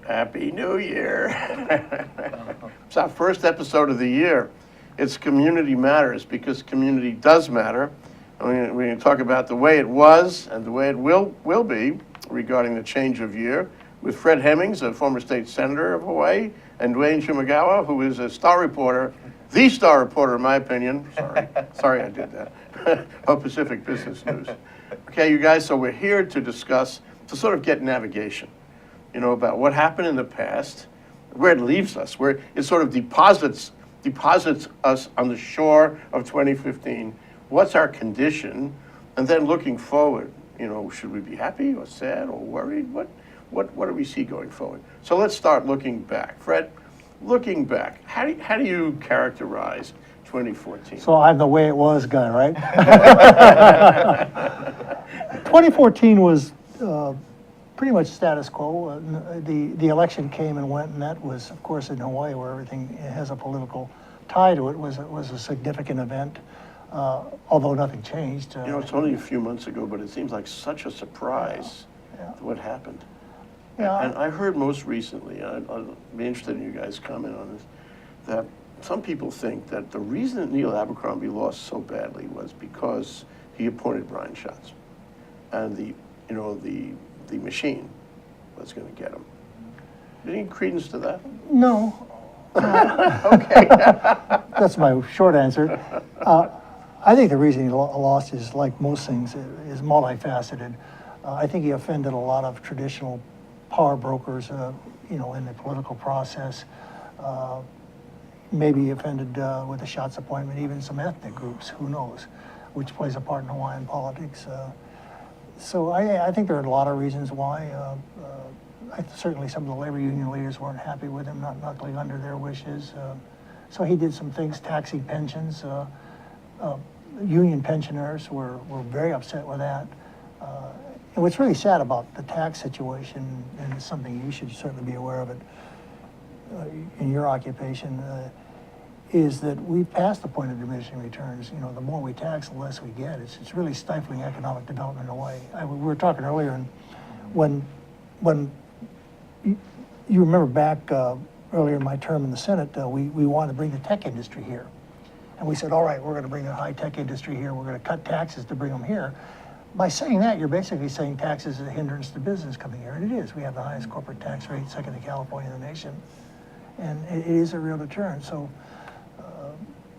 Happy New Year. It's our first episode of the year. It's Community Matters because community does matter. We're going to talk about the way it was and the way it will be regarding the change of year with Fred Hemmings, a former state senator of Hawaii, and Duane Shimogawa, who is a star reporter, the star reporter in my opinion. Sorry I did that. Of Pacific Business News. Okay, you guys, so we're here to discuss, to sort of get navigation, you know, about what happened in the past, where it leaves us, where it sort of deposits us on the shore of 2015. What's our condition? And then looking forward, you know, should we be happy or sad or worried? What do we see going forward? So let's start looking back. Fred, looking back, how do you characterize 2014? So I'm the way it was guy, right? 2014 was pretty much status quo. The election came and went, and that was, of course, in Hawaii, where everything has a political tie to it, was a significant event. Although nothing changed. You know, it's only a few months ago, but it seems like such a surprise to what happened. Yeah. And I heard most recently, I'll be interested in you guys' comment on this, that some people think that the reason that Neil Abercrombie lost so badly was because he appointed Brian Schatz, and the machine was going to get him. Any credence to that? No. Okay. That's my short answer. I think the reason he lost is, like most things, is multifaceted. I think he offended a lot of traditional power brokers, in the political process. Maybe he offended with the Schatz appointment even some ethnic groups, who knows, which plays a part in Hawaiian politics. So I think there are a lot of reasons why. Certainly some of the labor union leaders weren't happy with him, not knuckling under their wishes. So he did some things, taxing pensions. Union pensioners were very upset with that. And what's really sad about the tax situation, and it's something you should certainly be aware of it in your occupation, is that we've passed the point of diminishing returns. You know, the more we tax, the less we get. It's really stifling economic development in a way. We were talking earlier, and when you remember back earlier in my term in the Senate, we wanted to bring the tech industry here. And we said, all right, we're going to bring the high-tech industry here. We're going to cut taxes to bring them here. By saying that, you're basically saying taxes is a hindrance to business coming here. And it is. We have the highest corporate tax rate, second to California in the nation. And it is a real deterrent. So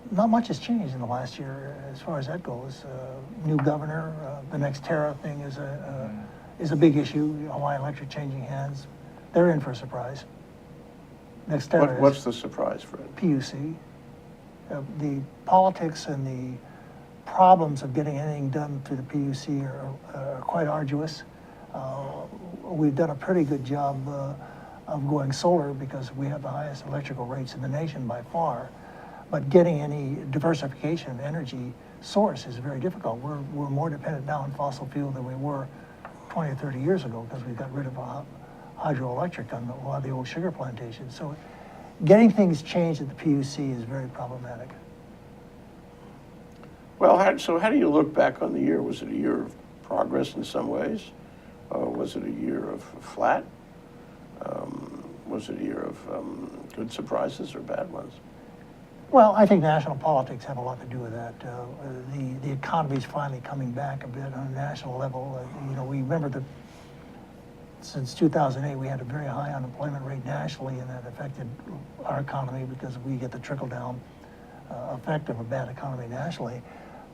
not much has changed in the last year as far as that goes. New governor, the next tariff thing is a big issue. Hawaii Electric changing hands. They're in for a surprise. Next tariff. What's the surprise, Fred? PUC. The politics and the problems of getting anything done through the PUC are quite arduous. We've done a pretty good job of going solar because we have the highest electrical rates in the nation by far. But getting any diversification of energy source is very difficult. We're more dependent now on fossil fuel than we were 20 or 30 years ago because we got rid of hydroelectric on a lot of the old sugar plantations. So getting things changed at the PUC is very problematic. Well, how do you look back on the year? Was it a year of progress in some ways? Was it a year of flat? Was it a year of good surprises or bad ones? Well, I think national politics have a lot to do with that. The economy's finally coming back a bit on a national level. We remember that since 2008, we had a very high unemployment rate nationally, and that affected our economy because we get the trickle-down effect of a bad economy nationally.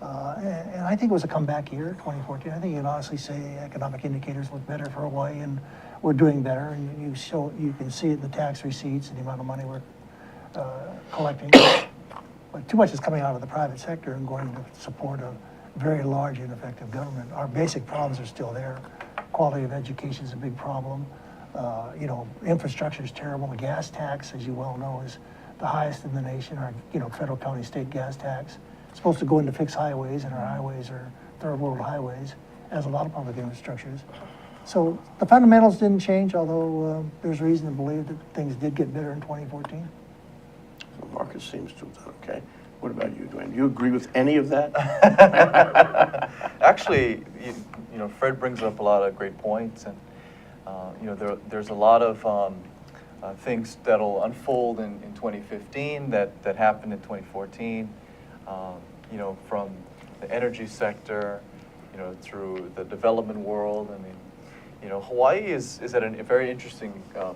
And I think it was a comeback year, 2014. I think you can honestly say economic indicators look better for Hawaii, and we're doing better. And you can see it in the tax receipts and the amount of money we're collecting. But too much is coming out of the private sector and going to support a very large and effective government. Our basic problems are still there. Quality of education is a big problem. Infrastructure is terrible. The gas tax, as you well know, is the highest in the nation. Our federal, county, state gas tax. It's supposed to go in to fix highways, and our highways are third world highways, as a lot of public infrastructures. So the fundamentals didn't change, although there's reason to believe that things did get better in 2014. The market seems to have done okay. What about you, Duane? Do you agree with any of that? Actually, Fred brings up a lot of great points, and there's a lot of things that'll unfold in 2015 that happened in 2014, you know, from the energy sector, you know, through the development world. I mean, you know, Hawaii is at a very interesting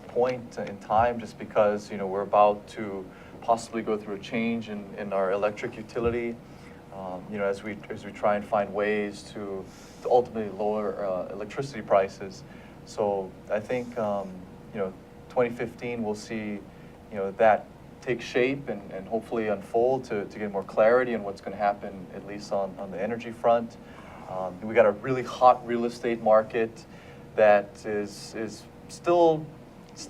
point in time, just because, you know, we're about to possibly go through a change in our electric utility, you know, as we try and find ways to ultimately lower electricity prices. So I think, you know, 2015 we'll see, you know, that take shape and hopefully unfold to get more clarity on what's going to happen, at least on the energy front. We got a really hot real estate market that is still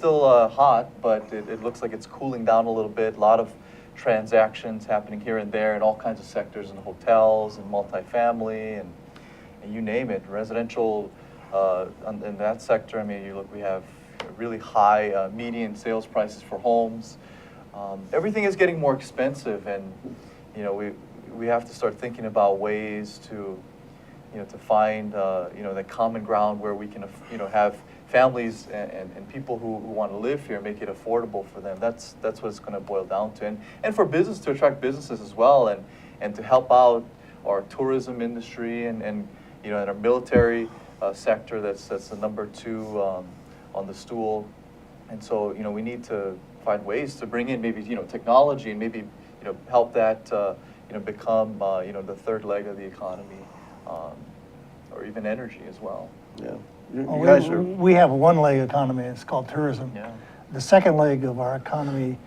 hot, but it looks like it's cooling down a little bit. A lot of transactions happening here and there in all kinds of sectors, in hotels and multifamily and you name it, residential. In that sector, I mean, you look, we have really high median sales prices for homes. Everything is getting more expensive, and you know, we have to start thinking about ways to, you know, to find, you know, the common ground where we can, you know, have families and people who want to live here, make it affordable for them. That's what it's going to boil down to. And for business, to attract businesses as well, and to help out our tourism industry and you know, in our military sector, that's the number 2 on the stool. And so, you know, we need to find ways to bring in maybe, you know, technology and maybe, you know, help that, you know, become, you know, the 3rd leg of the economy, or even energy as well. Yeah. You guys are... We have a one-leg economy. It's called tourism. Yeah. The second leg of our economy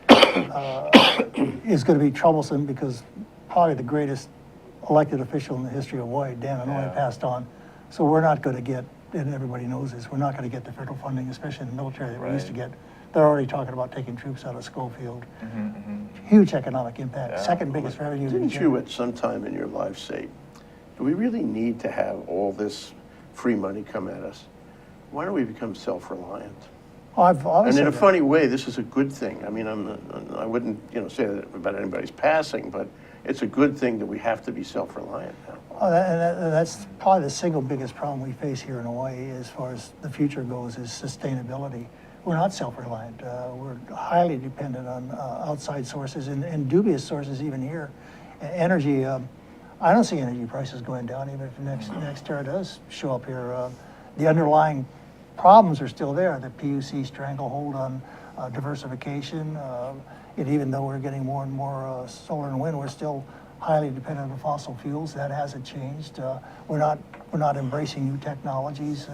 is going to be troublesome, because probably the greatest elected official in the history of Hawaii, Dan Inouye, passed on. So we're not going to get, and everybody knows this, we're not going to get the federal funding, especially in the military, that we used to get. They're already talking about taking troops out of Schofield. Huge economic impact. Yeah. Second biggest revenue. Didn't you at some time in your life say, do we really need to have all this free money come at us? Why don't we become self-reliant? Oh, I've always And in said a that. funny way, this is a good thing. I mean, I wouldn't, you know, say that about anybody's passing, but it's a good thing that we have to be self-reliant now. Oh, that's probably the single biggest problem we face here in Hawaii as far as the future goes, is sustainability. We're not self-reliant. We're highly dependent on outside sources and dubious sources even here. Energy, I don't see energy prices going down even if next year does show up here. The underlying problems are still there. The PUC stranglehold on diversification. And even though we're getting more and more solar and wind, we're still highly dependent on fossil fuels. That hasn't changed. We're not embracing new technologies.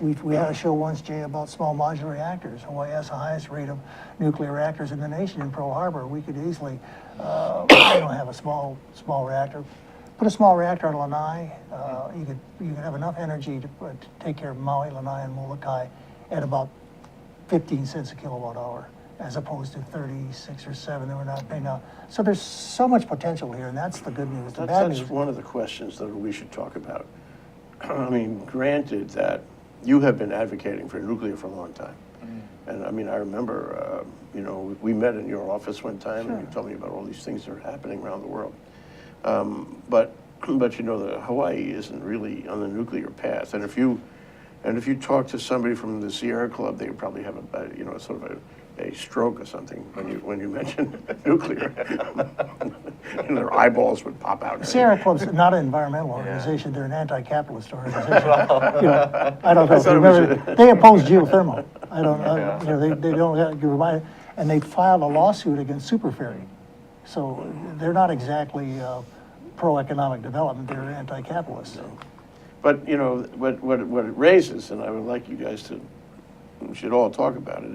We had a show once, Jay, about small modular reactors. Hawaii has the highest rate of nuclear reactors in the nation in Pearl Harbor. We could easily, you know, have a small reactor. Put a small reactor on Lanai. You could have enough energy to take care of Maui, Lanai, and Molokai at about 15 cents a kilowatt hour, as opposed to 36 or 7 that we're not paying now. So there's so much potential here, and that's the good news. The bad That's news. one of the questions that we should talk about. I mean, granted that you have been advocating for nuclear for a long time. And I mean, I remember, you know, we met in your office one time, and you told me about all these things that are happening around the world. But you know, Hawaii isn't really on the nuclear path. And if you talk to somebody from the Sierra Club, they would probably have you know, sort of a stroke or something when you mention nuclear. You know, their eyeballs would pop out. The Sierra Club's not an environmental organization. They're an anti-capitalist organization. You know, I don't know if you remember. They oppose geothermal. I don't know. You know, they don't have to remind. And they filed a lawsuit against Superferry. So they're not exactly pro-economic development. They're anti-capitalist. No. But you know, what it raises, and I would like you guys to, we should all talk about it,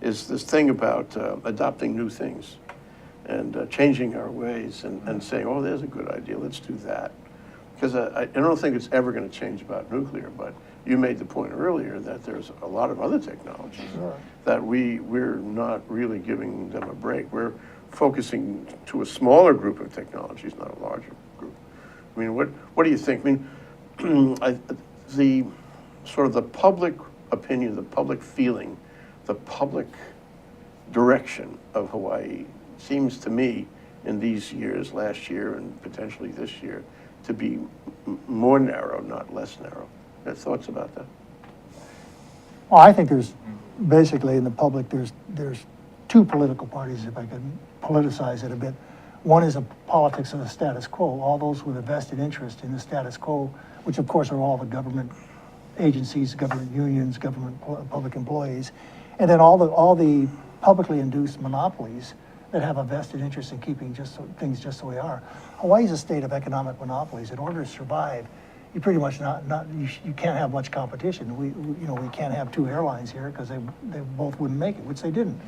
is this thing about adopting new things and changing our ways and saying, oh, there's a good idea, let's do that. Because I don't think it's ever going to change about nuclear, but you made the point earlier that there's a lot of other technologies that we're not really giving them a break. We're focusing to a smaller group of technologies, not a larger group. I mean, what do you think? I mean, the sort of the public opinion, the public feeling, the public direction of Hawaii seems to me in these years, last year and potentially this year, to be more narrow, not less narrow. Thoughts about that? Well, I think there's basically in the public, there's two political parties, if I can politicize it a bit. One is a politics of the status quo, all those with a vested interest in the status quo, which of course are all the government agencies, government unions, government public employees, and then all the publicly induced monopolies that have a vested interest in keeping things just the way they are. Hawaii's a state of economic monopolies. In order to survive, you pretty much you can't have much competition. We can't have two airlines here because they both wouldn't make it, which they didn't.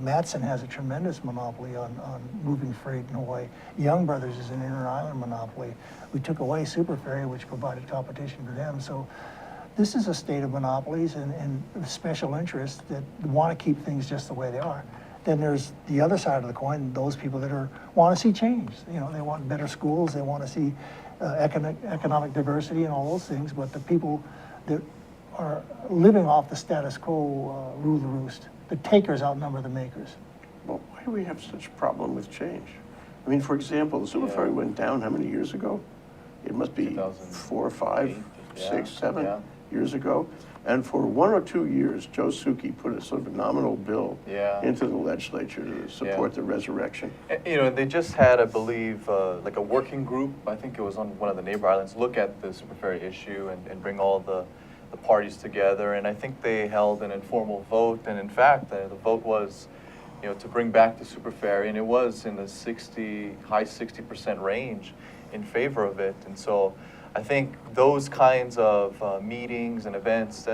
Matson has a tremendous monopoly on moving freight in Hawaii. Young Brothers is an inter-island monopoly. We took away Super Ferry, which provided competition for them. So this is a state of monopolies and special interests that want to keep things just the way they are. Then there's the other side of the coin, those people that want to see change. They want better schools, they want to see economic diversity and all those things, but the people that are living off the status quo rule the roost. The takers outnumber the makers. Well, why do we have such a problem with change? I mean, for example, the Super Ferry went down how many years ago? It must be 4 or 5, 6, 7 years ago. And for 1 or 2 years, Joe Suki put a sort of a nominal bill into the legislature to support the resurrection. They just had, I believe, like a working group, I think it was on one of the neighbor islands, look at the Super Ferry issue and bring all the parties together. And I think they held an informal vote. And in fact, the vote was, to bring back the Super Ferry. And it was in the high 60% range in favor of it. And so I think those kinds of meetings and events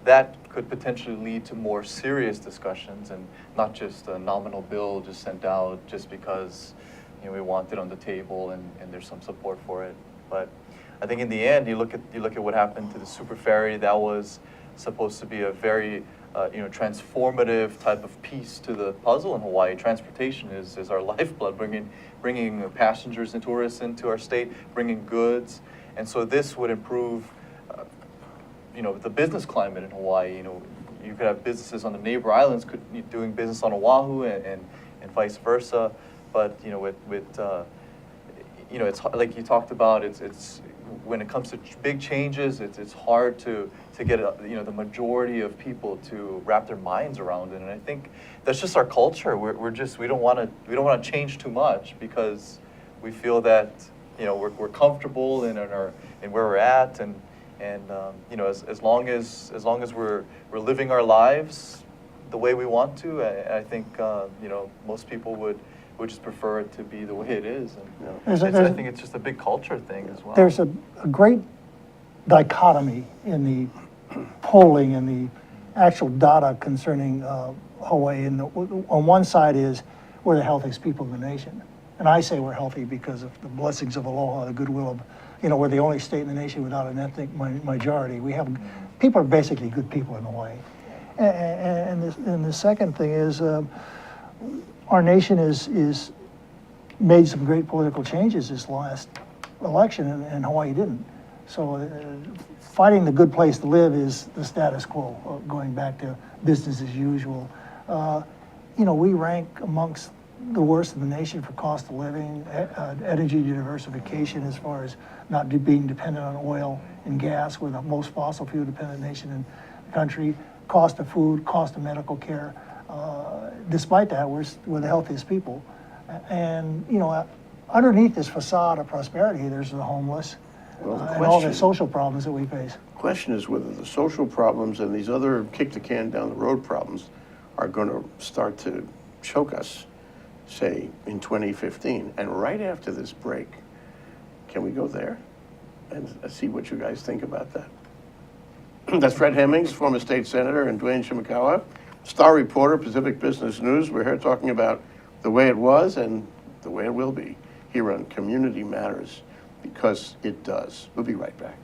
that could potentially lead to more serious discussions and not just a nominal bill just sent out just because we want it on the table and there's some support for it. But I think in the end, you look at what happened to the Super Ferry. That was supposed to be a very transformative type of piece to the puzzle in Hawaii. Transportation is our lifeblood, bringing passengers and tourists into our state, bringing goods. And so this would improve, the business climate in Hawaii. You could have businesses on the neighbor islands doing business on Oahu and vice versa. But it's like you talked about. It's when it comes to big changes, it's hard to get the majority of people to wrap their minds around it. And I think that's just our culture. We don't want to change too much because we feel that we're comfortable in where we're at, and as long as we're living our lives the way we want to, I think most people would just prefer it to be the way it is. And I think it's just a big culture thing as well. There's a great dichotomy in the polling and the actual data concerning Hawaii. And on one side is we're the healthiest people in the nation. And I say we're healthy because of the blessings of aloha, the goodwill of, we're the only state in the nation without an ethnic majority. People are basically good people in Hawaii. And the second thing is our nation is made some great political changes this last election, and Hawaii didn't. So fighting the good place to live is the status quo, going back to business as usual. We rank amongst the worst in the nation for cost of living, energy diversification as far as not being dependent on oil and gas. We're the most fossil fuel dependent nation in the country. Cost of food, cost of medical care. Despite that, we're the healthiest people. And, underneath this facade of prosperity, there's the homeless and all the social problems that we face. The question is whether the social problems and these other kick the can down the road problems are going to start to choke us, say, in 2015. And right after this break, can we go there and see what you guys think about that? That's Fred Hemmings, former state senator, and Duane Shimogawa, star reporter, Pacific Business News. We're here talking about the way it was and the way it will be here on Community Matters, because it does. We'll be right back.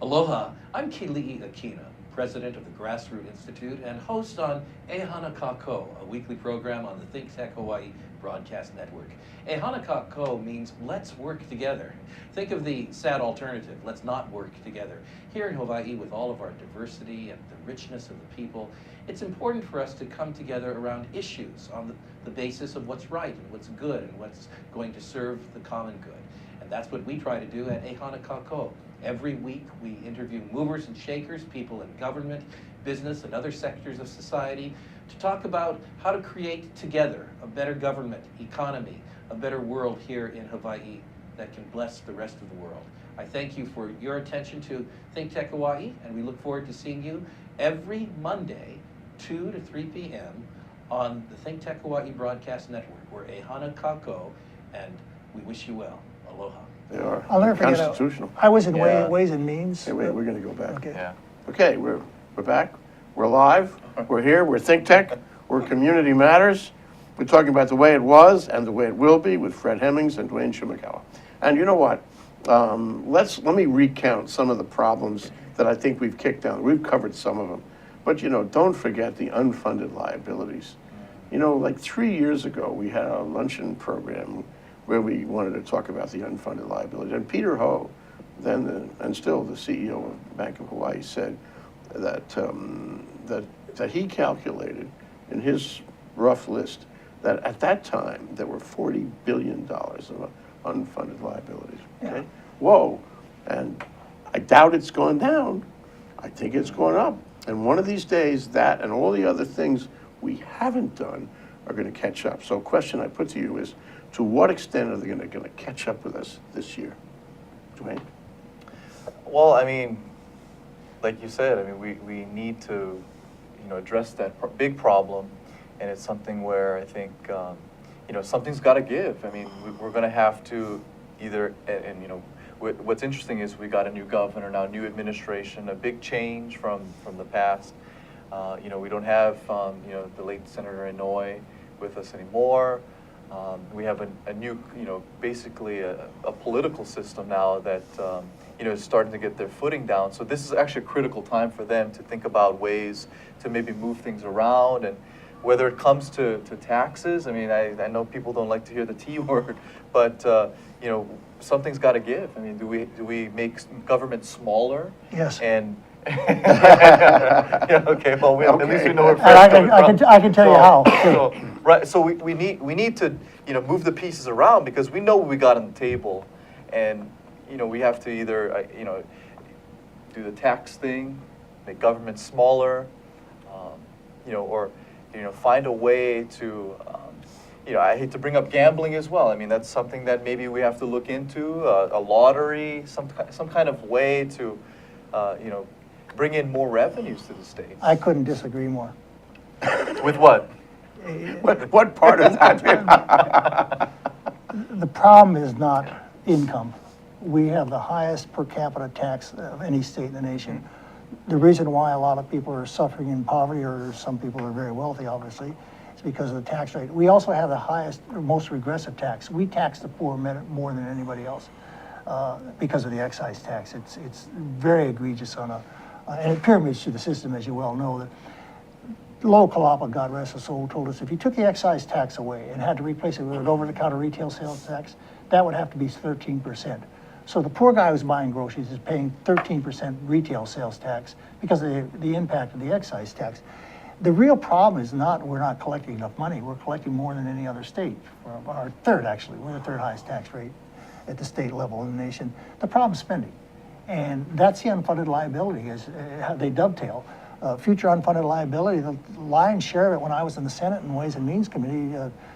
Aloha, I'm Keli'i Akina, president of the Grassroot Institute and host on Ehana Kako, a weekly program on the ThinkTech Hawaii broadcast network. Ehana Kako means let's work together. Think of the sad alternative, let's not work together. Here in Hawaii, with all of our diversity and the richness of the people, it's important for us to come together around issues on the basis of what's right and what's good and what's going to serve the common good. And that's what we try to do at Ehana Kako. Every week, we interview movers and shakers, people in government, business, and other sectors of society to talk about how to create together a better government, economy, a better world here in Hawaii that can bless the rest of the world. I thank you for your attention to ThinkTech Hawaii, and we look forward to seeing you every Monday, 2 to 3 p.m. on the ThinkTech Hawaii Broadcast Network. We're Ehana Kako, and we wish you well. Aloha. They are I'll never forget, constitutional. I was in Yeah. Ways and Means. Hey, wait, we're going to go back. Okay. Yeah. Okay, we're back. We're live. We're here. We're ThinkTech. We're Community Matters. We're talking about the way it was and the way it will be with Fred Hemmings and Duane Shimogawa. And you know what? Let me recount some of the problems that I think we've kicked down. We've covered some of them. But, don't forget the unfunded liabilities. Like 3 years ago, we had a luncheon program where we wanted to talk about the unfunded liabilities. And Peter Ho, then and still the CEO of Bank of Hawaii, said that, that he calculated in his rough list that at that time there were $40 billion of unfunded liabilities. Okay? Yeah. Whoa. And I doubt it's gone down. I think it's going up. And one of these days, that and all the other things we haven't done are going to catch up. So a question I put to you is, to what extent are they going to catch up with us this year? Duane? Well, I mean, like you said, I mean, we need to, address that big problem, and it's something where I think, something's got to give. I mean, we're going to have to either, what's interesting is we got a new governor now, new administration, a big change from the past. We don't have, the late Senator Inouye with us anymore. We have a new, basically a political system now that, is starting to get their footing down. So this is actually a critical time for them to think about ways to maybe move things around. And whether it comes to taxes, I mean, I know people don't like to hear the T word, but, something's got to give. I mean, do we make government smaller? Yes. And yeah, okay, well, at least we know where Fred's coming from. I can tell you how. So, right, so we need to, move the pieces around, because we know what we got on the table, and, we have to either, do the tax thing, make government smaller, or, find a way to, I hate to bring up gambling as well. I mean, that's something that maybe we have to look into, a lottery, some kind of way to, bring in more revenues to the state. I couldn't disagree more. With what? What part of that? The problem is not income. We have the highest per capita tax of any state in the nation. The reason why a lot of people are suffering in poverty, or some people are very wealthy, obviously, is because of the tax rate. We also have the highest, or most regressive tax. We tax the poor more than anybody else because of the excise tax. It's very egregious on and it pyramids through the system, as you well know. That Lowell Kalapa, God rest his soul, told us if you took the excise tax away and had to replace it with an over-the-counter retail sales tax, that would have to be 13%. So the poor guy who's buying groceries is paying 13% retail sales tax because of the impact of the excise tax. The real problem is not we're not collecting enough money. We're collecting more than any other state. We're the third highest tax rate at the state level in the nation. The problem is spending. And that's the unfunded liability, is how they dovetail. Future unfunded liability, the lion's share of it when I was in the Senate and Ways and Means Committee,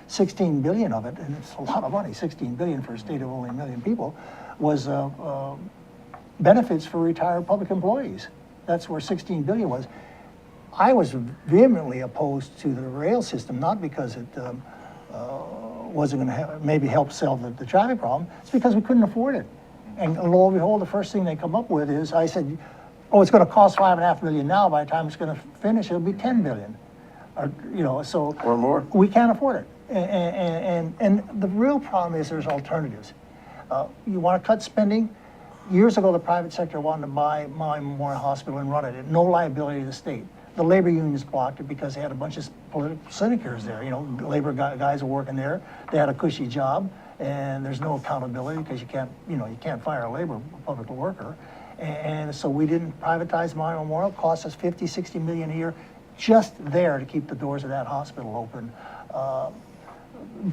16 billion of it, and it's a lot of money, 16 billion for a state of only 1 million people, was benefits for retired public employees. That's where 16 billion was. I was vehemently opposed to the rail system, not because it wasn't going to maybe help solve the traffic problem. It's because we couldn't afford it. And lo and behold, the first thing they come up with is, I said, oh, it's going to cost $5.5 million now. By the time it's going to finish, it'll be 10 billion. So Or more. we can't afford it. And the real problem is there's alternatives. You want to cut spending? Years ago, the private sector wanted to buy Memorial Hospital and run it at no liability to the state. The labor unions blocked it because they had a bunch of political sinecures there. Labor guys were working there. They had a cushy job, and there's no accountability because you can't fire a public worker. And so we didn't privatize Memorial. It cost us 50, 60 million a year just there to keep the doors of that hospital open.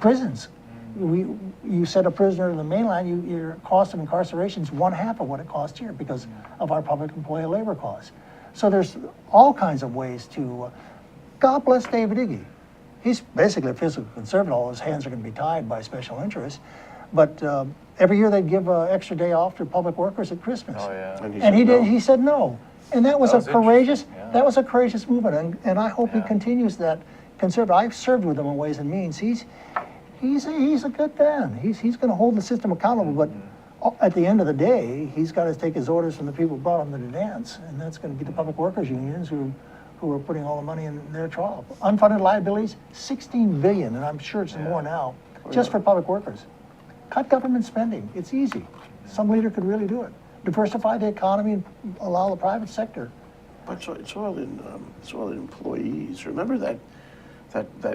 Prisons. You set a prisoner in the mainland, your cost of incarceration is 1/2 of what it costs here because of our public employee labor costs. So there's all kinds of ways to, God bless David Iggy. He's basically a fiscal conservative. All his hands are going to be tied by special interests. But every year they'd give an extra day off to public workers at Christmas. Oh, yeah. And he said no. He said no. And that was That was a courageous, interesting, yeah. that was a courageous movement. And I hope he Yeah. continues that conservative. I've served with him in Ways and Means. He's a good man. He's going to hold the system accountable, but at the end of the day, he's got to take his orders from the people who brought him to the dance, and that's going to be the public workers unions who are putting all the money in their trial. Unfunded liabilities, $16 billion, and I'm sure it's more now, just for public workers. Cut government spending. It's easy. Some leader could really do it. Diversify the economy and allow the private sector. But it's all in employees. Remember that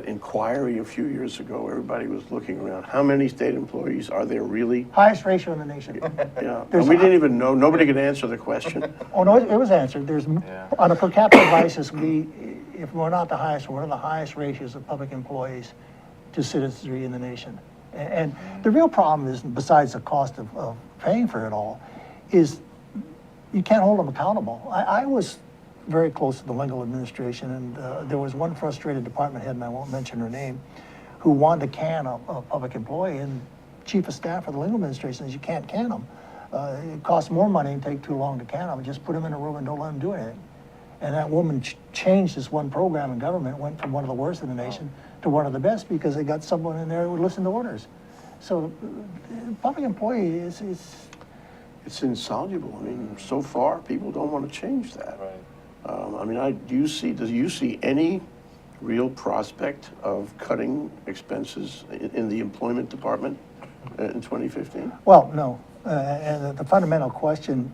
inquiry a few years ago? Everybody was looking around. How many state employees are there really? Highest ratio in the nation. Yeah, and we didn't even know. Nobody could answer the question. Oh, no, it was answered. There's, on a per capita basis, if we're not the highest, we're one of the highest ratios of public employees to citizenry in the nation. And the real problem is, besides the cost of paying for it all, is you can't hold them accountable. I was very close to the Lingle administration, and there was one frustrated department head, and I won't mention her name, who wanted to can a public employee, and chief of staff for the Lingle administration says you can't can them. It costs more money and take too long to can them. Just put them in a room and don't let them do anything. And that woman changed this one program in government, went from one of the worst in the nation to one of the best because they got someone in there who would listen to orders. So public employee is It's insoluble. I mean, so far, people don't want to change that. Right. I mean, do you see any real prospect of cutting expenses in the employment department in 2015? well, no. And the fundamental question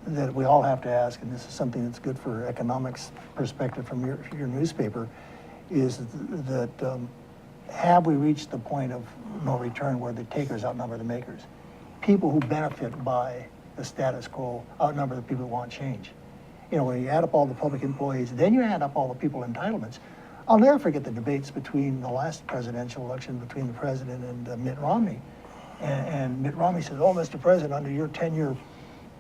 that we all have to ask, and this is something that's good for economics perspective from your newspaper, is that have we reached the point of no return where the takers outnumber the makers? People who benefit by the status quo outnumber the people who want change. You know, when you add up all the public employees, then you add up all the people entitlements. I'll never forget the debates between the last presidential election between the president and Mitt Romney. And Mitt Romney says, oh, Mr. President, under your tenure,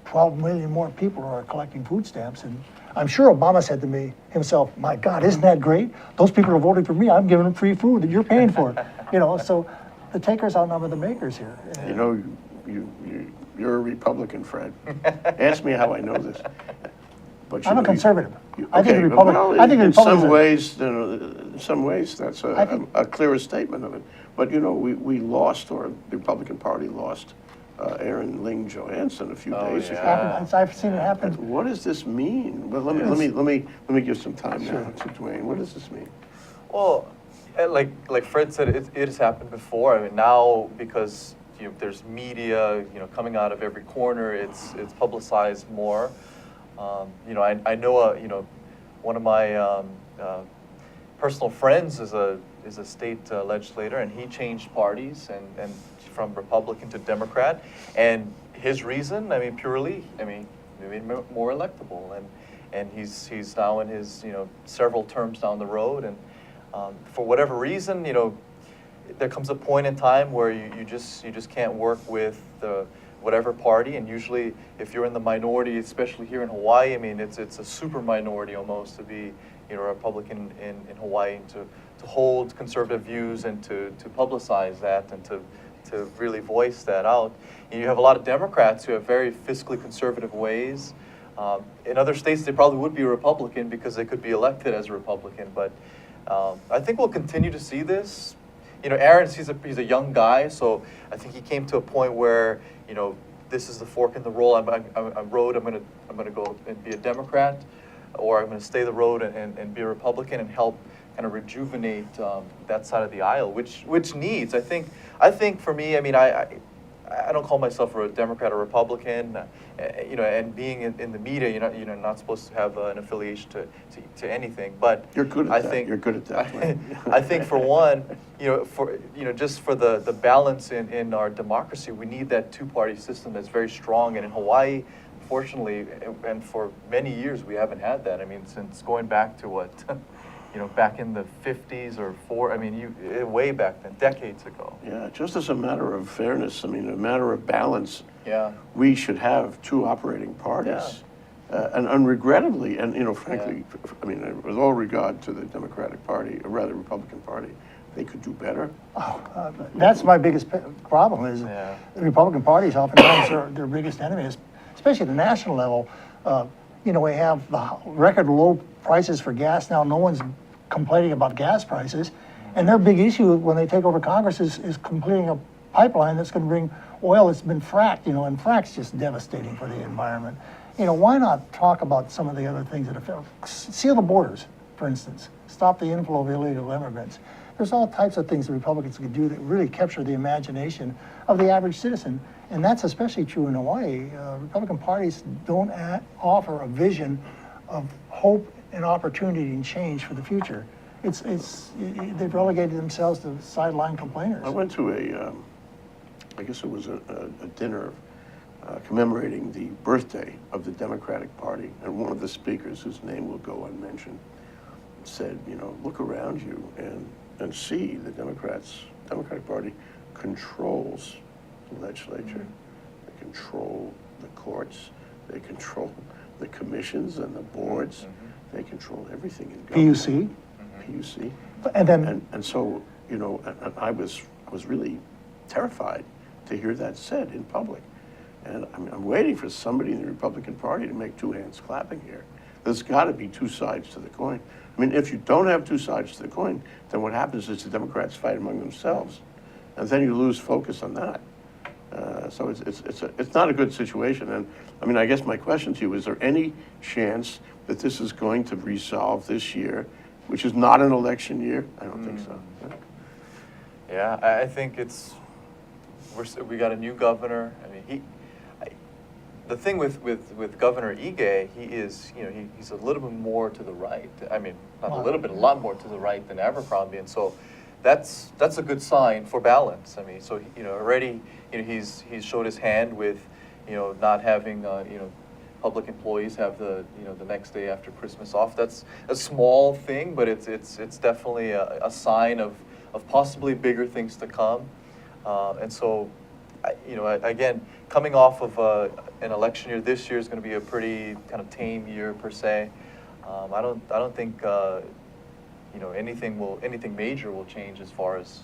12 million more people are collecting food stamps. And I'm sure Obama said to me himself, my God, isn't that great? Those people are voting for me. I'm giving them free food that you're paying for. You know, so the takers outnumber the makers here. You know, you're a Republican, Fred. Ask me how I know this. But I'm a conservative. I think the Republicans. In some ways, that's a clearer statement of it. But you know, we lost, or the Republican Party lost, Aaron Ling Johansson a few days ago. I've seen it happen. What does this mean? Well, let me give some time now to Duane. What does this mean? Well, like Fred said, it has happened before. I mean, now because there's media, coming out of every corner, it's publicized more. I know one of my personal friends is a state legislator, and he changed parties and from Republican to Democrat, and his reason, purely, made him more electable, and he's now in his several terms down the road, and for whatever reason, there comes a point in time where you just can't work with whatever party, and usually if you're in the minority, especially here in Hawaii, it's a super minority almost to be a Republican in Hawaii, and to hold conservative views and to publicize that and to really voice that out. And you have a lot of Democrats who have very fiscally conservative ways. In other states, they probably would be a Republican because they could be elected as a Republican, but I think we'll continue to see this. Aaron, he's a young guy, so I think he came to a point where, this is the fork in the road. I'm gonna go and be a Democrat, or I'm gonna stay the road and be a Republican and help kind of rejuvenate that side of the aisle, which needs. I think for me, I don't call myself a Democrat or Republican, and being in the media, you're not supposed to have an affiliation to anything. But you're good at that. You're good at that. I think for one, just for the balance in our democracy, we need that two-party system that's very strong. And in Hawaii, fortunately, and for many years, we haven't had that. Since going back to what, back in the 50s or I mean, way back then, decades ago. Yeah, just as a matter of fairness, I mean, a matter of balance, Yeah. we should have two operating parties. And regrettably, and frankly, I mean, with all regard to the Democratic Party, or rather Republican Party, they could do better. That's my biggest problem is Yeah. the Republican Party is oftentimes their biggest enemy, especially at the national level. We have the record low prices for gas now. No one's complaining about gas prices. And their big issue when they take over Congress is completing a pipeline that's going to bring oil that's been fracked, and frack's just devastating for the environment. Why not talk about some of the other things that affect, seal the borders, for instance, stop the inflow of illegal immigrants. There's all types of things the Republicans can do that really capture the imagination of the average citizen. And that's especially true in Hawaii. Republican parties don't offer a vision of hope and opportunity and change for the future. They've relegated themselves to sideline complainers. I went to I guess it was a dinner commemorating the birthday of the Democratic Party, and one of the speakers, whose name will go unmentioned, said, look around you and see the Democratic Party controls the legislature, they control the courts, they control the commissions and the boards, they control everything in government. PUC. And then, and so, and I was really terrified to hear that said in public. And I'm waiting for somebody in the Republican Party to make two hands clapping here. There's got to be two sides to the coin. I mean, if you don't have two sides to the coin, then what happens is the Democrats fight among themselves, and then you lose focus on that. So it's not a good situation. And I mean, I guess my question to you is: there any chance that this is going to resolve this year, which is not an election year? I don't think so. Yeah, I think we got a new governor. I mean, the thing with Governor Ige, he is, he's a little bit more to the right. I mean, not a little bit, a lot more to the right than Abercrombie, and so that's a good sign for balance. I mean, so already, he's showed his hand with, not having, public employees have the next day after Christmas off. That's a small thing, but it's definitely a sign of possibly bigger things to come, and so. Again, coming off of an election year, this year is going to be a pretty kind of tame year per se. I don't think anything major will change as far as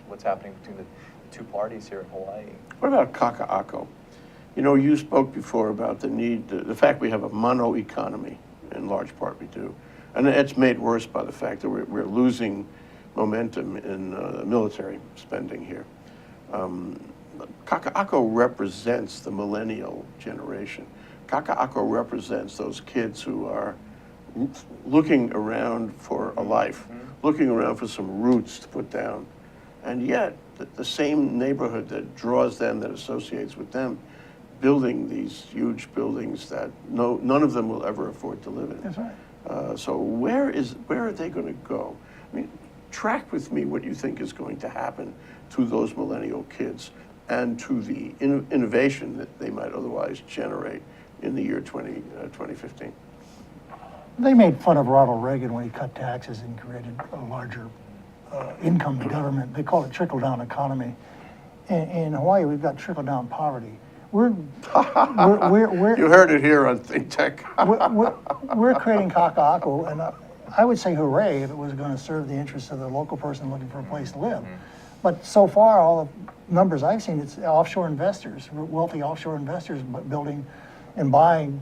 what's happening between the two parties here in Hawaii. What about kaka'ako? You spoke before about the fact we have a mono economy. In large part, we do, and it's made worse by the fact that we're losing momentum in military spending here. Kaka'ako represents the millennial generation. Kaka'ako represents those kids who are looking around for a life, looking around for some roots to put down. And yet, the same neighborhood that draws them, that associates with them, building these huge buildings that none of them will ever afford to live in. that's right. So where are they going to go? I mean, track with me what you think is going to happen to those millennial kids and to the innovation that they might otherwise generate in the year 2015. They made fun of Ronald Reagan when he cut taxes and created a larger income to government. They call it trickle-down economy. In Hawaii, we've got trickle-down poverty. We're You heard it here on ThinkTech. we're creating kaka'ako, and I would say hooray if it was going to serve the interests of the local person looking for a place to live. But so far, all the numbers I've seen, it's offshore investors, wealthy offshore investors building and buying,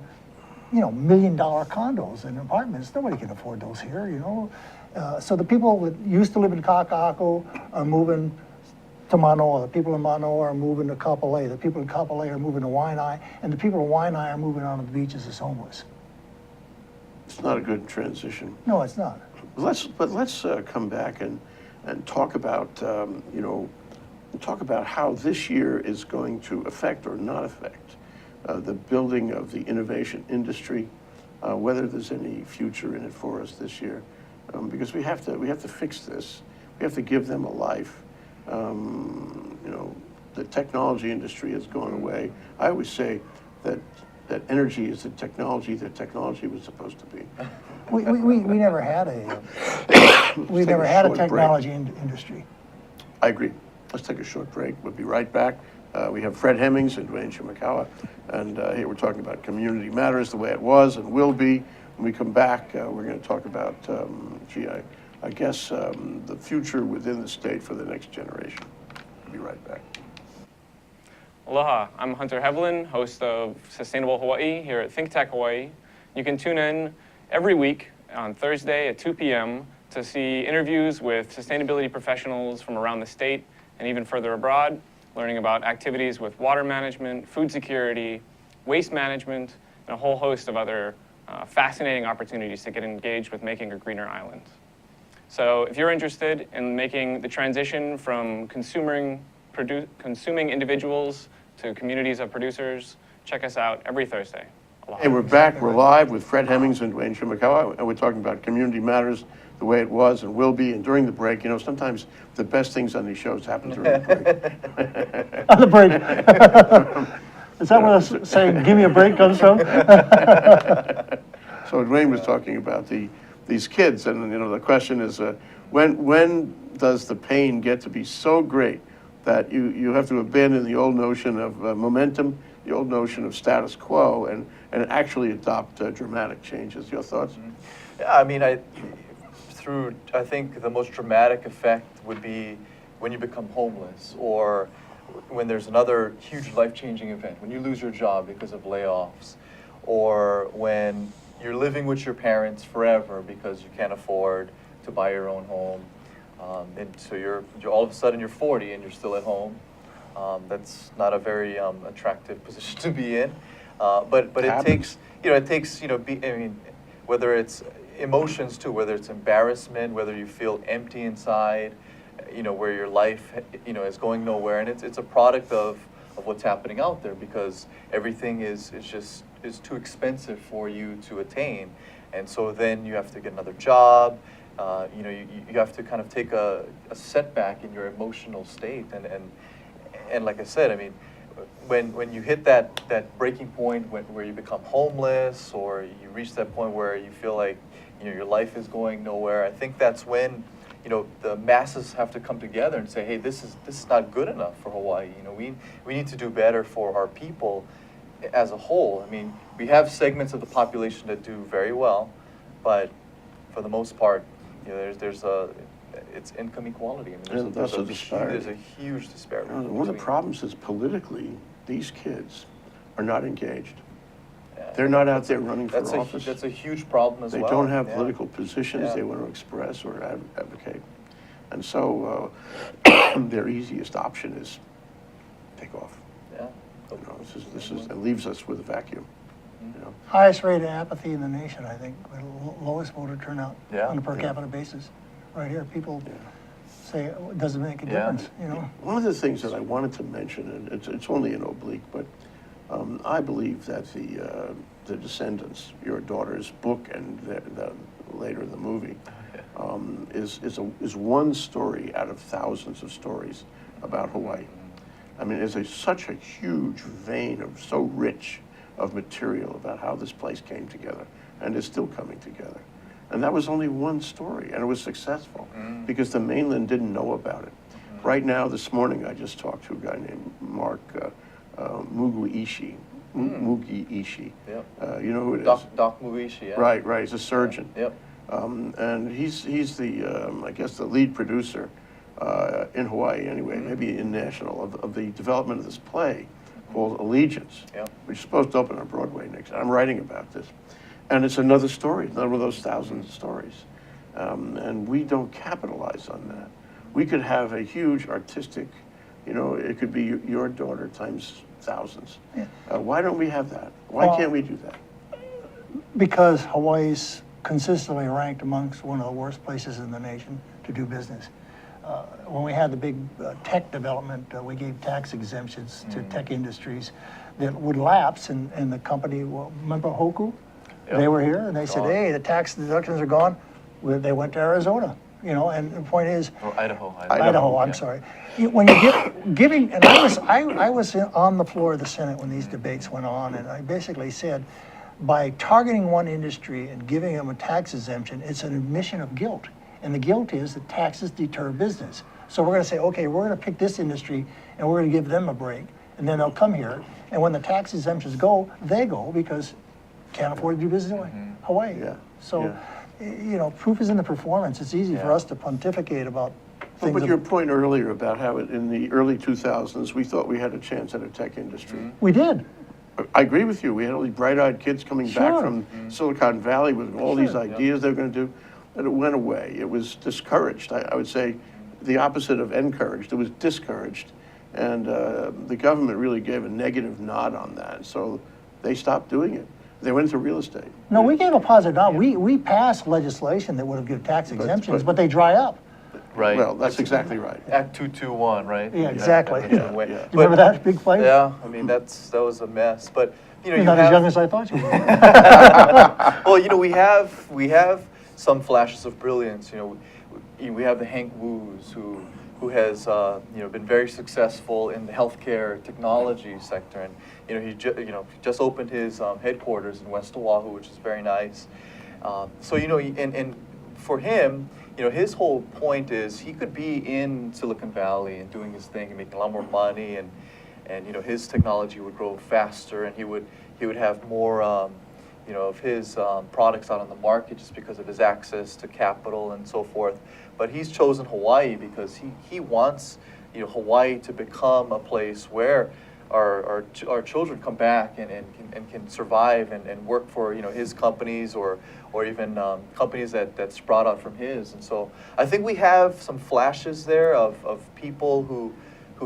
$1 million condos and apartments. Nobody can afford those here, So the people that used to live in kaka'ako are moving to Manoa. The people in Manoa are moving to Kapolei. The people in Kapolei are moving to Waianae. And the people in Waianae are moving onto the beaches as homeless. It's not a good transition. No, it's not. Let's come back and talk about talk about how this year is going to affect or not affect the building of the innovation industry, whether there's any future in it for us this year, because we have to fix this. We have to give them a life. The technology industry has gone away. I always say that that energy is the technology that technology was supposed to be. We never had a, we take never a had a short break. technology industry. I agree. Let's take a short break. We'll be right back. We have Fred Hemmings and Duane Shimogawa, and here we're talking about community matters, the way it was and will be. When we come back, we're going to talk about, I guess, the future within the state for the next generation. We'll be right back. Aloha, I'm Hunter Hevelin, host of Sustainable Hawaii here at ThinkTech Hawaii. You can tune in every week on Thursday at 2 p.m. to see interviews with sustainability professionals from around the state and even further abroad, learning about activities with water management, food security, waste management, and a whole host of other fascinating opportunities to get engaged with making a greener island. So if you're interested in making the transition from consuming individuals to communities of producers, check us out every Thursday. Aloha. Hey, we're back. We're live with Fred Hemmings and Duane Shimogawa, and we're talking about community matters, the way it was and will be. And during the break, you know, sometimes the best things on these shows happen during the break. On the break. Is that where the saying, give me a break comes from? So Duane was talking about these kids, and you know, the question is, when does the pain get to be so great that you have to abandon the old notion of momentum, the old notion of status quo, and actually adopt dramatic changes? Your thoughts? Yeah, I mean, I think the most dramatic effect would be when you become homeless, or when there's another huge life-changing event, when you lose your job because of layoffs, or when you're living with your parents forever because you can't afford to buy your own home. And so you're all of a sudden you're 40 and you're still at home. That's not a very attractive position to be in. But it takes, whether it's emotions too, whether it's embarrassment, whether you feel empty inside, where your life, is going nowhere, and it's a product of what's happening out there, because everything is too expensive for you to attain, and so then you have to get another job. You have to kind of take a setback in your emotional state, and like I said, I mean, when you hit that breaking point where you become homeless, or you reach that point where you feel like your life is going nowhere, I think that's when the masses have to come together and say, hey, this is not good enough for Hawaii. We need to do better for our people as a whole. I mean, we have segments of the population that do very well, but for the most part, it's income equality. I mean, That's a disparity. There's a huge disparity. One of the problems is politically, these kids are not engaged. Yeah. They're not out there running for office. That's a huge problem as They well. don't have Yeah. political positions Yeah. they want to express or advocate. And so their easiest option is take off. Yeah. This is it leaves us with a vacuum. Highest rate of apathy in the nation, I think, lowest voter turnout on a per capita basis. Right here, people say it doesn't make a difference, One of the things that I wanted to mention, and it's only an oblique, but I believe that the Descendants, your daughter's book, and later the movie, is one story out of thousands of stories about Hawaii. I mean, it's such a huge vein of so rich of material about how this place came together, and is still coming together. And that was only one story, and it was successful because the mainland didn't know about it. Right now, this morning, I just talked to a guy named Mark Mugi Ishii. Yep. You know who it is? Doc Mugiishi, yeah. Right. He's a surgeon. Yep. And he's the I guess the lead producer in Hawaii anyway, maybe in national of the development of this play called Allegiance, which is supposed to open on Broadway next. I'm writing about this, and it's another story, another one of those thousands of stories, and we don't capitalize on that. We could have a huge artistic, it could be your daughter times thousands. Why don't we have that? Why can't we do that? Because Hawaii's consistently ranked amongst one of the worst places in the nation to do business. When we had the big tech development, we gave tax exemptions to tech industries that would lapse, and the company, remember Hoku? Yep. They were here, and they said, hey, the tax deductions are gone. They went to Arizona. you know, and the point is, Or Idaho. Idaho, I'm yeah. sorry. When you get giving, and I was on the floor of the Senate when these debates went on, and I basically said, by targeting one industry and giving them a tax exemption, it's an admission of guilt. And the guilt is that taxes deter business. So we're going to say, okay, we're going to pick this industry and we're going to give them a break, and then they'll come here. And when the tax exemptions go, they go because can't afford to do business in Hawaii. Yeah. So, you know, proof is in the performance. It's easy for Yeah. us to pontificate about things. But that- your point earlier about how in the early 2000s, we thought we had a chance at a tech industry. We did. I agree with you. We had all these bright-eyed kids coming back Sure. from Silicon Valley with all these Sure. ideas they were going to do, but it went away. It was discouraged. I would say the opposite of encouraged. It was discouraged. And the government really gave a negative nod on that. So they stopped doing it. They went into real estate. No, we gave a positive nod. We passed legislation that would have given tax exemptions, but they dry up. Right. Well, that's exactly right. Act 221, right? Yeah, exactly. That's Yeah, the way. yeah. Do you remember that big fight? Yeah, I mean, that was a mess, but, you know, You're you not as have, young as I thought you were. well, you know, we have some flashes of brilliance, you know, we have the Hank Woos who has, you know, been very successful in the healthcare technology sector, and, you know, he just opened his headquarters in West Oahu, which is very nice. So, you know, and for him, you know, his whole point is he could be in Silicon Valley and doing his thing and making a lot more money, and you know, his technology would grow faster, and he would have more, you know, of his products out on the market just because of his access to capital and so forth. But he's chosen Hawaii because he wants, you know, Hawaii to become a place where our children come back and can survive and work for, you know, his companies or even companies that sprout out from his. And so I think we have some flashes there of people who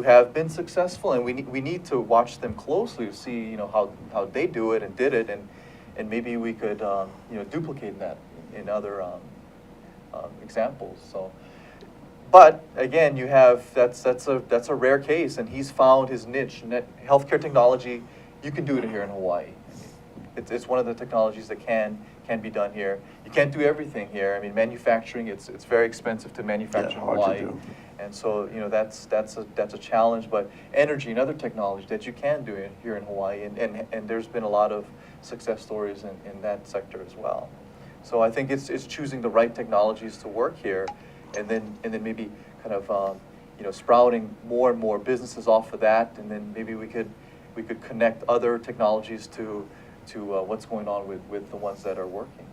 have been successful, and we need to watch them closely to see, you know, how they do it and did it, and maybe we could you know, duplicate that in other examples. So. But again, you have that's a rare case, and he's found his niche. Healthcare technology, you can do it here in Hawaii. It's one of the technologies that can be done here. You can't do everything here. I mean, manufacturing, it's very expensive to manufacture in hard to Hawaii, do. and so, you know, that's a challenge. But energy and other technology that you can do here in Hawaii, and there's been a lot of success stories in that sector as well. So I think it's choosing the right technologies to work here. And then maybe kind of you know, sprouting more and more businesses off of that, and then maybe we could connect other technologies to what's going on with the ones that are working.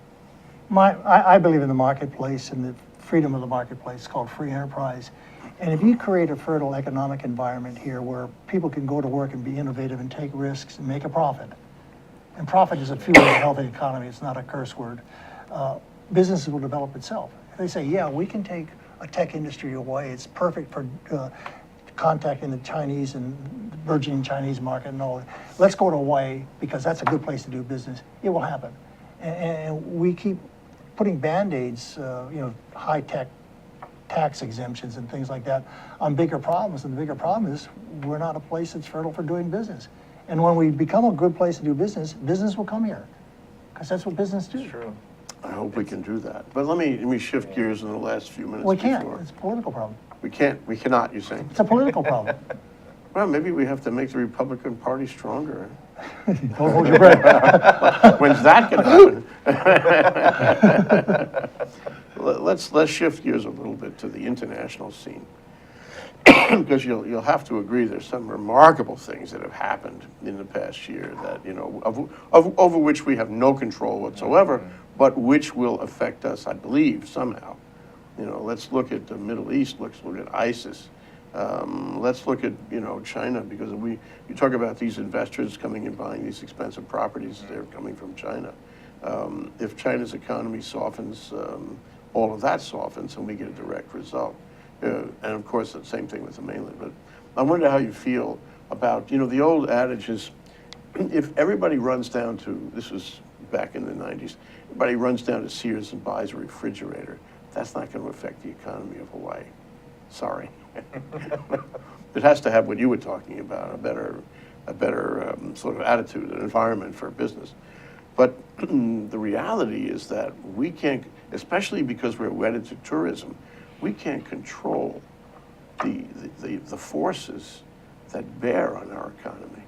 I believe in the marketplace and the freedom of the marketplace, called free enterprise. And if you create a fertile economic environment here where people can go to work and be innovative and take risks and make a profit, and profit is a fuel of a healthy economy, it's not a curse word, businesses will develop itself. If they say, yeah, we can take a tech industry away, it's perfect for contacting the Chinese and the burgeoning Chinese market and all that. Let's go to Hawaii because that's a good place to do business. It will happen. And we keep putting Band-Aids, you know, high-tech tax exemptions and things like that on bigger problems. And the bigger problem is we're not a place that's fertile for doing business. And when we become a good place to do business, business will come here because that's what business do. It's true. I hope we can do that. But let me shift gears in the last few minutes. We can't. before. It's a political problem. We cannot, you're saying? It's a political problem. Well, maybe we have to make the Republican Party stronger. Don't hold your breath. When's that going to happen? Let's shift gears a little bit to the international scene. Because you'll have to agree there's some remarkable things that have happened in the past year that, you know, over which we have no control whatsoever, but which will affect us, I believe, somehow. You know, let's look at the Middle East, let's look at ISIS. Let's look at, you know, China, because you talk about these investors coming and buying these expensive properties, they're coming from China. If China's economy softens, all of that softens and we get a direct result. And of course, the same thing with the mainland. But I wonder how you feel about, you know, the old adage is, if everybody runs down to, this was back in the 90s, everybody runs down to Sears and buys a refrigerator, that's not going to affect the economy of Hawaii. Sorry. It has to have what you were talking about, a better sort of attitude and environment for business. But the reality is that we can't, especially because we're wedded to tourism, we can't control the forces that bear on our economy.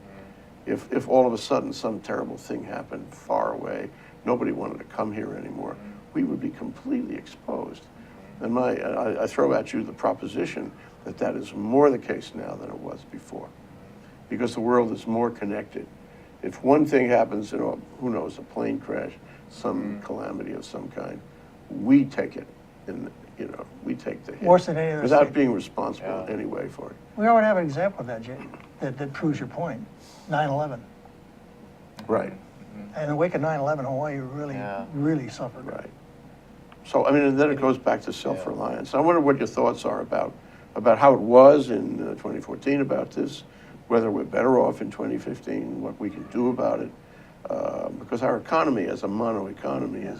If all of a sudden some terrible thing happened far away, nobody wanted to come here anymore, we would be completely exposed. And I throw at you the proposition that that is more the case now than it was before, because the world is more connected. If one thing happens, who knows, a plane crash, some calamity of some kind, we take it, and we take the hit. Worse than any other without state. being responsible in any way for it. We already have an example of that, Jay, that proves your point. 9/11. Right, And in the wake of 9/11, Hawaii really suffered. right. So, I mean, and then it goes back to self-reliance. I wonder what your thoughts are about how it was in 2014 about this, whether we're better off in 2015, what we can do about it, because our economy as a mono economy is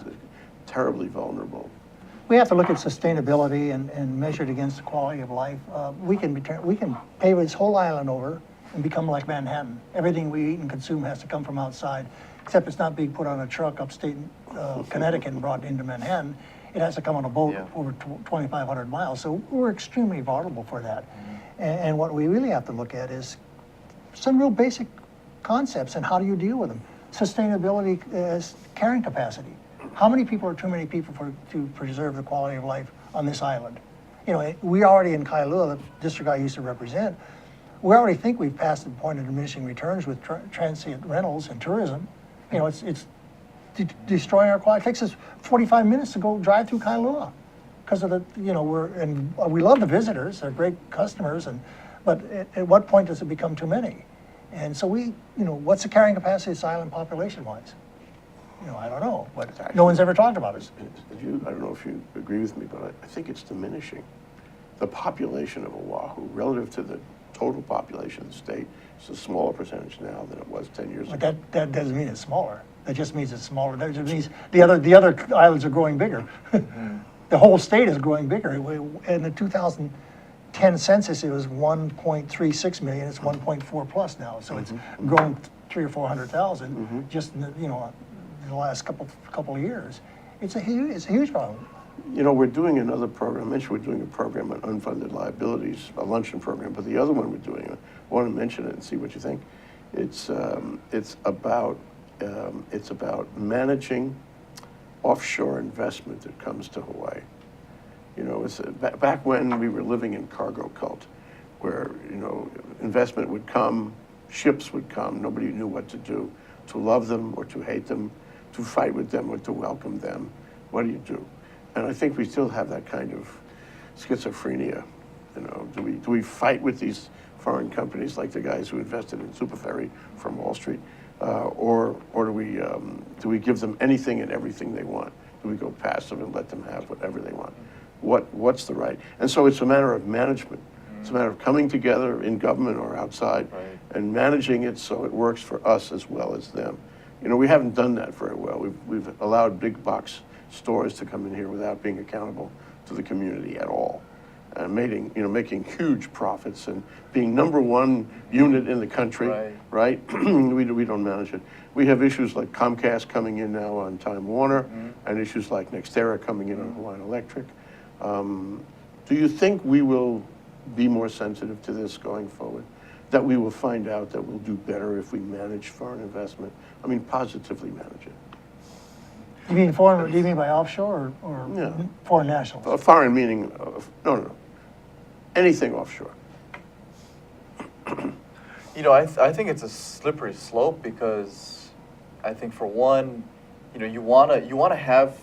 terribly vulnerable. We have to look at sustainability and measure it against the quality of life. We can pave this whole island over and become like Manhattan. Everything we eat and consume has to come from outside, except it's not being put on a truck upstate Connecticut and brought into Manhattan. It has to come on a boat over 2,500 miles. So we're extremely vulnerable for that. And what we really have to look at is some real basic concepts and how do you deal with them. Sustainability as carrying capacity. How many people are too many people to preserve the quality of life on this island? We already in Kailua, the district I used to represent, we already think we've passed the point of diminishing returns with transient rentals and tourism. It's destroying our quality. It takes us 45 minutes to go drive through Kailua because of we love the visitors, they're great customers, but at what point does it become too many? And so what's the carrying capacity of this island population-wise? I don't know, but no one's ever talked about it. I don't know if you agree with me, but I think it's diminishing. The population of Oahu, relative to the total population of the state, is a smaller percentage now than it was 10 years ago. But that doesn't mean it's smaller. That just means it's smaller. That just means the other islands are growing bigger. The whole state is growing bigger. In the 2010 census, it was 1.36 million. It's 1.4 plus now. So it's grown 300,000 or 400,000 just in the last couple of years. It's a huge problem. We're doing another program. I mentioned we're doing a program on unfunded liabilities, a luncheon program, but the other one we're doing, I want to mention it and see what you think. It's about managing offshore investment that comes to Hawaii. It's back when we were living in cargo cult, where investment would come, ships would come, nobody knew what to do, to love them or to hate them, to fight with them or to welcome them. What do you do? And I think we still have that kind of schizophrenia. Do we fight with these foreign companies like the guys who invested in Super Ferry from Wall Street, or do we give them anything and everything they want? Do we go passive and let them have whatever they want? What's the right? And so it's a matter of management. It's a matter of coming together in government or outside and managing it so it works for us as well as them. We haven't done that very well. We've allowed big box stores to come in here without being accountable to the community at all, and making huge profits and being number one unit in the country. Right? we don't manage it. We have issues like Comcast coming in now on Time Warner, and issues like Nextera coming in on Hawaiian Electric. Do you think we will be more sensitive to this going forward? That we will find out that we'll do better if we manage foreign investment? I mean, positively manage it. You mean foreign? Do you mean by offshore or foreign nationals? Foreign meaning no. Anything offshore. I think it's a slippery slope because I think for one, you wanna have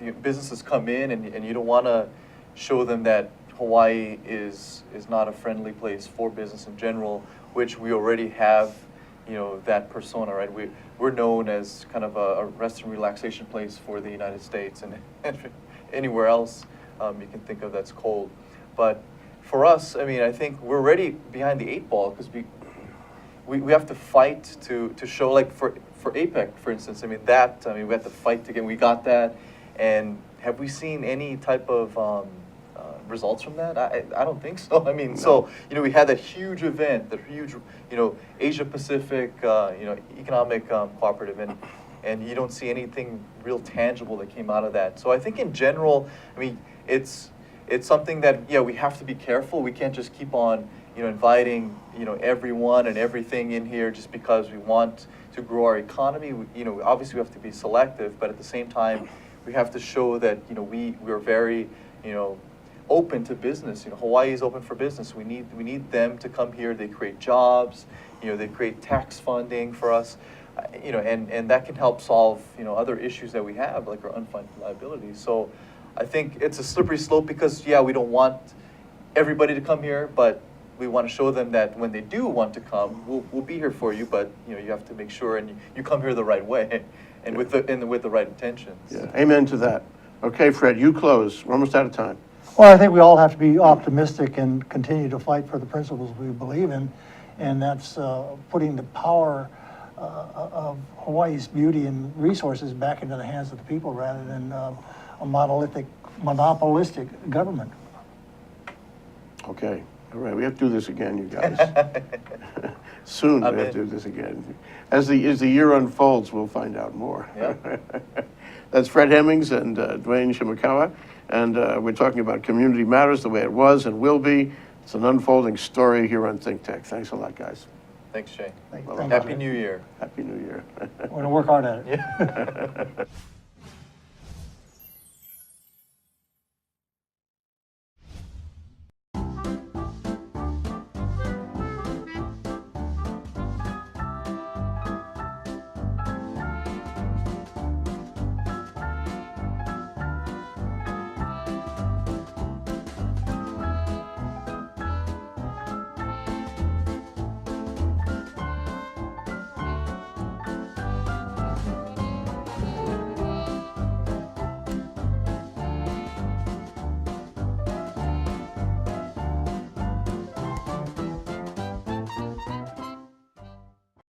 the businesses come in and you don't want to show them that Hawaii is not a friendly place for business in general, which we already have, that persona, right? We're known as kind of a rest and relaxation place for the United States and anywhere else you can think of that's cold. But for us, I think we're already behind the 8 ball because we have to fight to show, like for APEC, for instance, we have to fight to get, we got that. And have we seen any type of results from that? I don't think so. No. So, we had that huge event, the huge, Asia Pacific, economic cooperative, and you don't see anything real tangible that came out of that. So I think in general, it's it's something that, yeah, we have to be careful. We can't just keep on, inviting, everyone and everything in here just because we want to grow our economy. Obviously we have to be selective, but at the same time, we have to show that, we're very, open to business. Hawaii is open for business. We need them to come here. They create jobs. They create tax funding for us. And that can help solve, other issues that we have, like our unfunded liabilities. So I think it's a slippery slope because, yeah, we don't want everybody to come here, but we want to show them that when they do want to come, we'll be here for you, but, you have to make sure and you come here the right way and with the right intentions. Yeah, amen to that. Okay, Fred, you close. We're almost out of time. Well, I think we all have to be optimistic and continue to fight for the principles we believe in, and that's putting the power of Hawaii's beauty and resources back into the hands of the people rather than a monopolistic government. Okay, all right, we have to do this again, you guys. Soon we have to do this again. As the year unfolds, we'll find out more. Yeah. That's Fred Hemmings and Duane Shimogawa, and we're talking about Community Matters, the way it was and will be. It's an unfolding story here on ThinkTech. Thanks a lot, guys. Thanks, Jay. Thank Well, you. Happy New Year. Happy New Year. We're going to work hard at it. Yeah.